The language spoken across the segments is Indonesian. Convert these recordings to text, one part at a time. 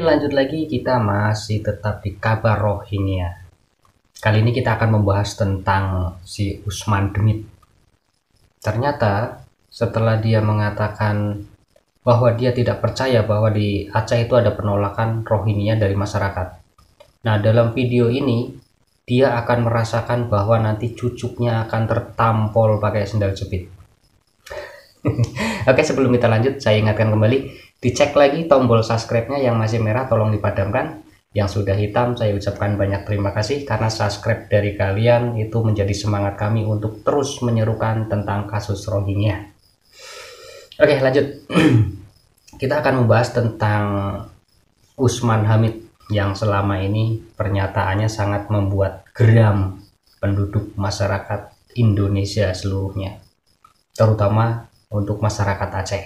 Lanjut lagi, kita masih tetap di kabar Rohingya. Kali ini kita akan membahas tentang si Usman Demit. Ternyata setelah dia mengatakan bahwa dia tidak percaya bahwa di Aceh itu ada penolakan Rohingya dari masyarakat. Nah, dalam video ini dia akan merasakan bahwa nanti cucuknya akan tertampol pakai sendal jepit. Oke, sebelum kita lanjut, saya ingatkan kembali, dicek lagi tombol subscribe-nya yang masih merah tolong dipadamkan, yang sudah hitam saya ucapkan banyak terima kasih karena subscribe dari kalian itu menjadi semangat kami untuk terus menyerukan tentang kasus Rohingya. Oke, lanjut. Kita akan membahas tentang Usman Hamid yang selama ini pernyataannya sangat membuat geram penduduk masyarakat Indonesia seluruhnya, terutama untuk masyarakat Aceh.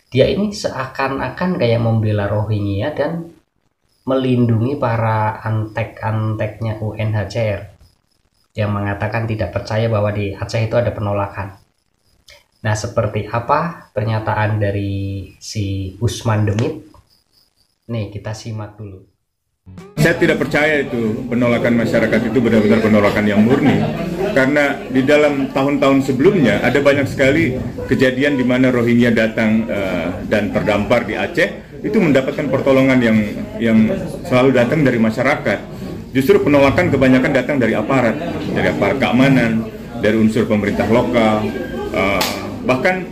Dia ini seakan-akan kayak membela Rohingya dan melindungi para antek-anteknya UNHCR yang mengatakan tidak percaya bahwa di Aceh itu ada penolakan. Nah, seperti apa pernyataan dari si Usman Demit? Nih, kita simak dulu. Saya tidak percaya itu penolakan masyarakat itu benar-benar penolakan yang murni, karena di dalam tahun-tahun sebelumnya ada banyak sekali kejadian di mana Rohingya datang dan terdampar di Aceh, itu mendapatkan pertolongan yang selalu datang dari masyarakat. Justru penolakan kebanyakan datang dari aparat keamanan, dari unsur pemerintah lokal, bahkan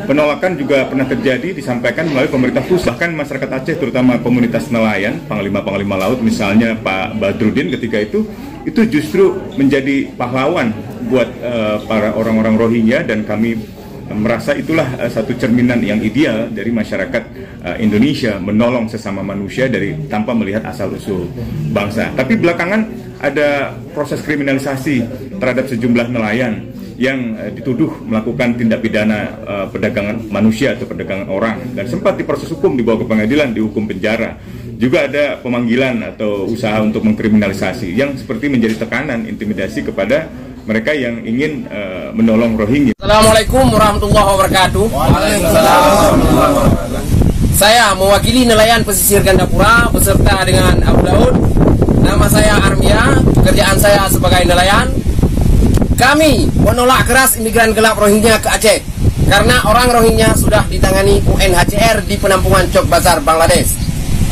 penolakan juga pernah terjadi disampaikan melalui pemerintah pusat. Bahkan masyarakat Aceh, terutama komunitas nelayan, panglima-panglima laut, misalnya Pak Badrudin ketika itu justru menjadi pahlawan buat para orang-orang Rohingya, dan kami merasa itulah satu cerminan yang ideal dari masyarakat Indonesia, menolong sesama manusia tanpa melihat asal-usul bangsa. Tapi belakangan ada proses kriminalisasi terhadap sejumlah nelayan yang dituduh melakukan tindak pidana perdagangan manusia atau perdagangan orang, dan sempat diproses hukum, dibawa ke pengadilan, dihukum penjara. Juga ada pemanggilan atau usaha untuk mengkriminalisasi yang seperti menjadi tekanan, intimidasi kepada mereka yang ingin menolong Rohingya. Assalamualaikum warahmatullahi wabarakatuh. Saya mewakili nelayan pesisir Gandapura beserta dengan Abu Daud. Nama saya Armia, pekerjaan saya sebagai nelayan. Kami menolak keras imigran gelap Rohingya ke Aceh karena orang Rohingya sudah ditangani UNHCR di penampungan Cox Bazar, Bangladesh.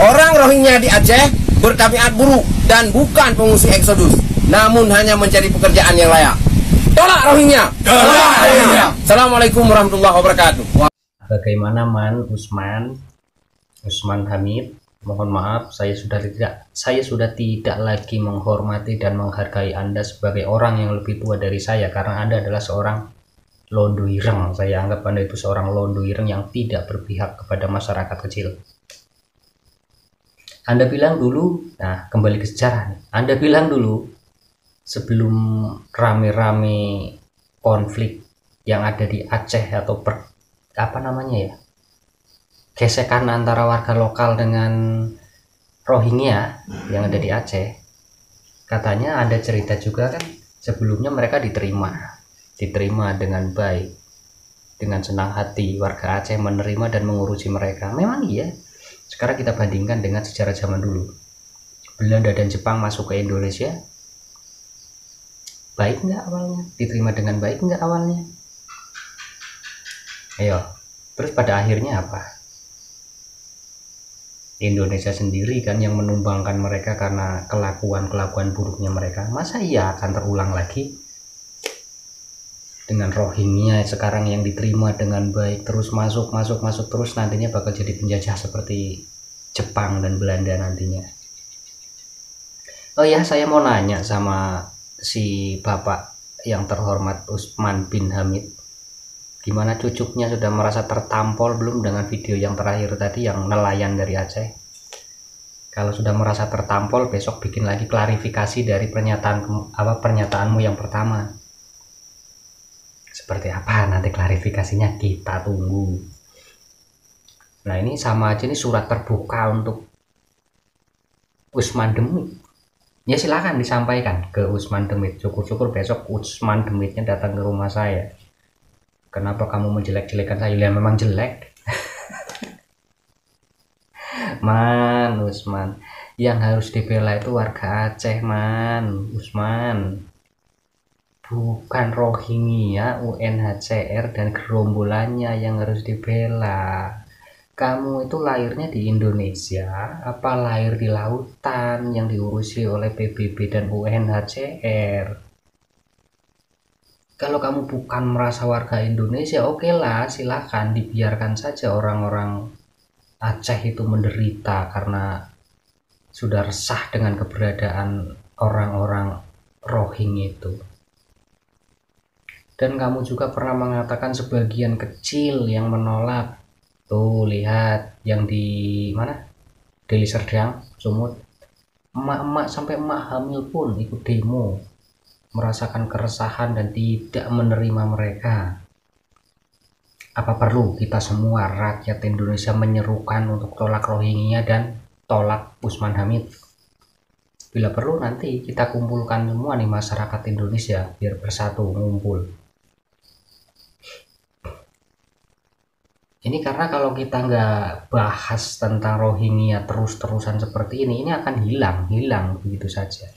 Orang Rohingya di Aceh bertabiat buruk dan bukan pengungsi eksodus, namun hanya mencari pekerjaan yang layak. Tolak Rohingya! Tolak Rohingya! Assalamualaikum warahmatullahi wabarakatuh. Bagaimana Usman Hamid? Mohon maaf, saya sudah tidak lagi menghormati dan menghargai Anda sebagai orang yang lebih tua dari saya, karena Anda adalah seorang londo ireng. Saya anggap Anda itu seorang londo ireng yang tidak berpihak kepada masyarakat kecil. Anda bilang dulu, nah kembali ke sejarah nih. Anda bilang dulu sebelum rame-rame konflik yang ada di Aceh atau gesekan antara warga lokal dengan Rohingya yang ada di Aceh, katanya ada cerita juga kan sebelumnya mereka diterima dengan baik, dengan senang hati warga Aceh menerima dan mengurusi mereka. Memang iya. Sekarang kita bandingkan dengan sejarah zaman dulu, Belanda dan Jepang masuk ke Indonesia, baik nggak awalnya? Diterima dengan baik nggak awalnya? Ayo, terus pada akhirnya apa? Indonesia sendiri kan yang menumbangkan mereka karena kelakuan buruknya mereka. Masa iya akan terulang lagi dengan Rohingya sekarang yang diterima dengan baik, terus masuk terus, nantinya bakal jadi penjajah seperti Jepang dan Belanda nantinya. Oh ya, saya mau nanya sama si bapak yang terhormat Usman bin Hamid, gimana cucuknya, sudah merasa tertampol belum dengan video yang terakhir tadi yang nelayan dari Aceh? Kalau sudah merasa tertampol, besok bikin lagi klarifikasi dari pernyataanmu yang pertama. Seperti apa nanti klarifikasinya, kita tunggu. Nah, ini sama aja nih surat terbuka untuk Usman Demit. Ya silakan disampaikan ke Usman Demit. Syukur-syukur besok Usman Demitnya datang ke rumah saya. Kenapa kamu menjelek-jelekan saya? Ya memang jelek. Man, Usman, yang harus dibela itu warga Aceh, Man, Usman, bukan Rohingya, UNHCR dan gerombolannya yang harus dibela. Kamu itu lahirnya di Indonesia apa lahir di lautan yang diurusi oleh PBB dan UNHCR? Kalau kamu bukan merasa warga Indonesia, oke lah, silakan dibiarkan saja orang-orang Aceh itu menderita karena sudah resah dengan keberadaan orang-orang Rohingya itu. Dan kamu juga pernah mengatakan sebagian kecil yang menolak. Tuh lihat yang di mana? Deli Serdang, Sumut. Emak-emak sampai emak hamil pun ikut demo, merasakan keresahan dan tidak menerima mereka. Apa perlu kita semua rakyat Indonesia menyerukan untuk tolak Rohingya dan tolak Usman Hamid? Bila perlu nanti kita kumpulkan semua nih masyarakat Indonesia biar bersatu ngumpul. Ini karena kalau kita nggak bahas tentang Rohingya terus-terusan seperti ini akan hilang begitu saja.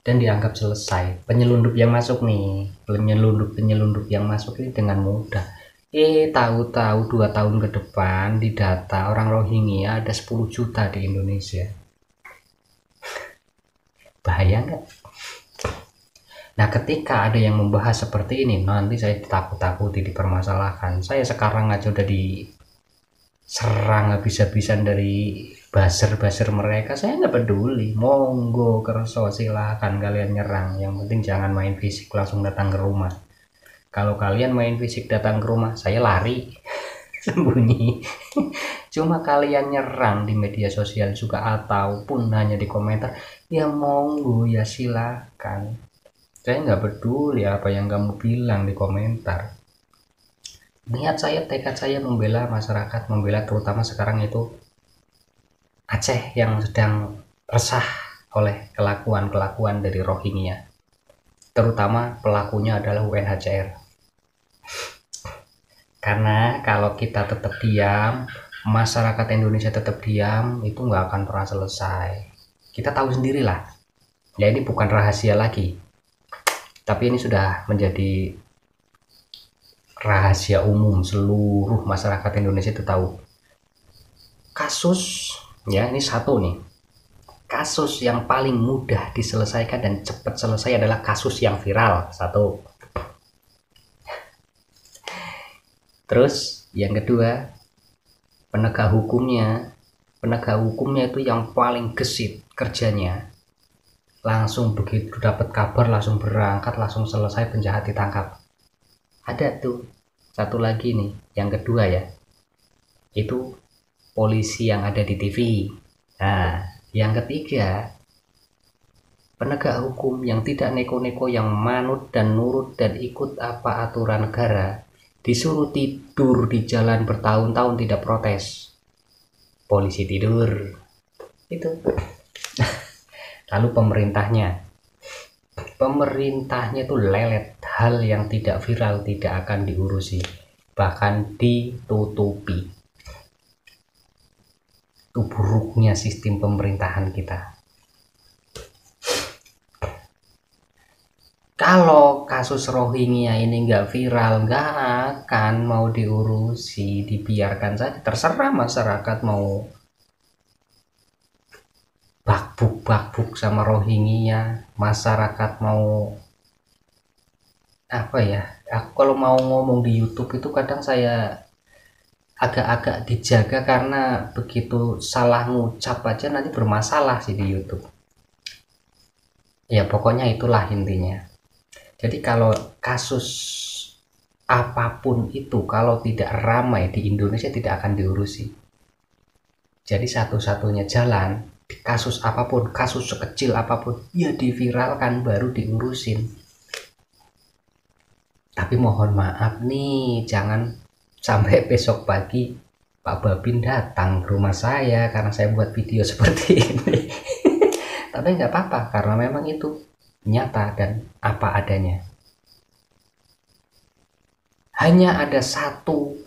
Dan dianggap selesai. Penyelundup yang masuk nih, penyelundup yang masuk ini dengan mudah. Tahu-tahu 2 tahun ke depan di data orang Rohingya ada 10 juta di Indonesia. Bahaya nggak? Nah, ketika ada yang membahas seperti ini, nanti saya ditakut-takuti, dipermasalahkan. Saya sekarang aja udah diserang habis-habisan dari buzzer mereka. Saya nggak peduli, monggo kerso, silakan kalian nyerang. Yang penting jangan main fisik langsung datang ke rumah. Kalau kalian main fisik datang ke rumah, saya lari sembunyi. Cuma kalian nyerang di media sosial juga ataupun hanya di komentar, ya monggo, ya silakan. Saya nggak peduli apa yang kamu bilang di komentar. Niat saya, tekad saya membela masyarakat, membela terutama sekarang itu Aceh yang sedang resah oleh kelakuan dari Rohingya. Terutama pelakunya adalah UNHCR. Karena kalau kita tetap diam, masyarakat Indonesia tetap diam, itu nggak akan pernah selesai. Kita tahu sendirilah. Ya ini bukan rahasia lagi. Tapi ini sudah menjadi rahasia umum, seluruh masyarakat Indonesia itu tahu. Kasus, ya ini satu nih. Kasus yang paling mudah diselesaikan dan cepat selesai adalah kasus yang viral. Satu. Terus yang kedua, penegak hukumnya itu yang paling gesit kerjanya. Langsung begitu dapat kabar langsung berangkat, langsung selesai, penjahat ditangkap. Ada tuh satu lagi nih, yang kedua ya, itu polisi yang ada di TV. Nah, yang ketiga, penegak hukum yang tidak neko-neko, yang manut dan nurut dan ikut apa aturan negara, disuruh tidur di jalan bertahun-tahun tidak protes. Polisi tidur. Itu. Lalu pemerintahnya itu lelet, hal yang tidak viral tidak akan diurusi, bahkan ditutupi. Itu buruknya sistem pemerintahan kita. Kalau kasus Rohingya ini nggak viral, nggak akan mau diurusi, dibiarkan saja. Terserah masyarakat mau bakbuk sama Rohingya, masyarakat mau apa ya, aku kalau mau ngomong di YouTube itu kadang saya agak-agak dijaga karena begitu salah ngucap aja nanti bermasalah sih di YouTube. Ya pokoknya itulah intinya. Jadi kalau kasus apapun itu kalau tidak ramai di Indonesia tidak akan diurusi. Jadi satu-satunya jalan, kasus apapun, kasus sekecil apapun, ya diviralkan baru diurusin. Tapi mohon maaf nih, jangan sampai besok pagi Pak Babin datang ke rumah saya karena saya buat video seperti ini. Tapi nggak apa-apa karena memang itu nyata dan apa adanya. Hanya ada satu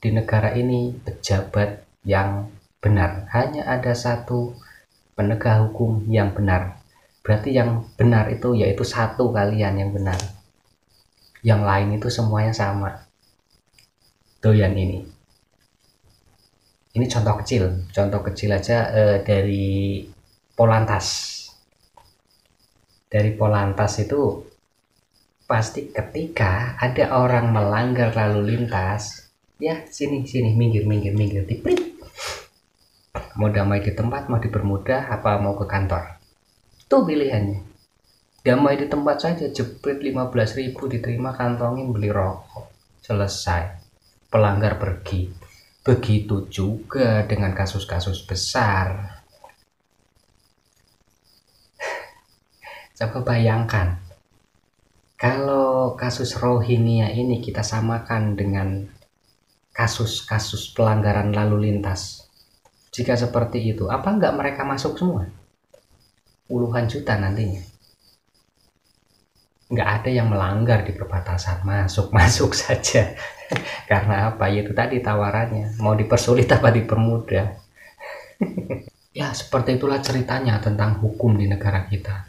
di negara ini pejabat yang benar. Hanya ada satu penegak hukum yang benar. Berarti yang benar itu yaitu satu, kalian yang benar. Yang lain itu semuanya sama. Doyan ini. Ini contoh kecil aja dari Polantas. Dari Polantas itu pasti ketika ada orang melanggar lalu lintas, ya sini minggir, diprit. Mau damai di tempat, mau dipermudah, apa mau ke kantor, tuh pilihannya. Damai di tempat saja, jepret 15.000 diterima, kantongin, beli rokok, selesai, pelanggar pergi. Begitu juga dengan kasus-kasus besar. Coba bayangkan kalau kasus Rohingya ini kita samakan dengan kasus-kasus pelanggaran lalu lintas. Jika seperti itu, apa enggak mereka masuk semua? Puluhan juta nantinya. Enggak ada yang melanggar di perbatasan, masuk saja. Karena apa? Itu tadi tawarannya, mau dipersulit apa dipermudah. Ya, seperti itulah ceritanya tentang hukum di negara kita.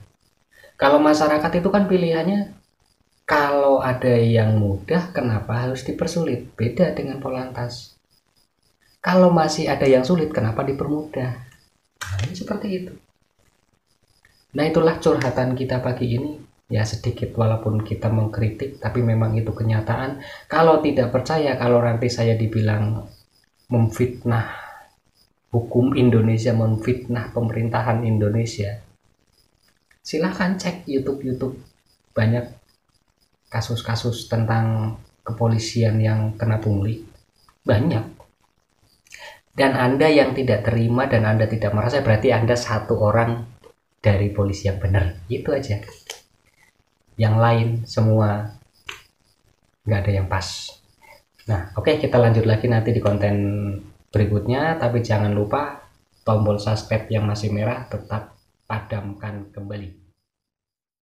Kalau masyarakat itu kan pilihannya, kalau ada yang mudah, kenapa harus dipersulit? Beda dengan Polantas. Kalau masih ada yang sulit, kenapa dipermudah? Nah, ini seperti itu. Nah, itulah curhatan kita pagi ini. Ya, sedikit walaupun kita mengkritik, tapi memang itu kenyataan. Kalau tidak percaya, kalau nanti saya dibilang memfitnah hukum Indonesia, memfitnah pemerintahan Indonesia, silahkan cek YouTube. Banyak kasus-kasus tentang kepolisian yang kena pungli. Banyak. Dan Anda yang tidak terima dan Anda tidak merasa, berarti Anda satu orang dari polisi yang benar. Itu aja. Yang lain semua nggak ada yang pas. Nah, oke, kita lanjut lagi nanti di konten berikutnya. Tapi jangan lupa tombol subscribe yang masih merah tetap padamkan kembali.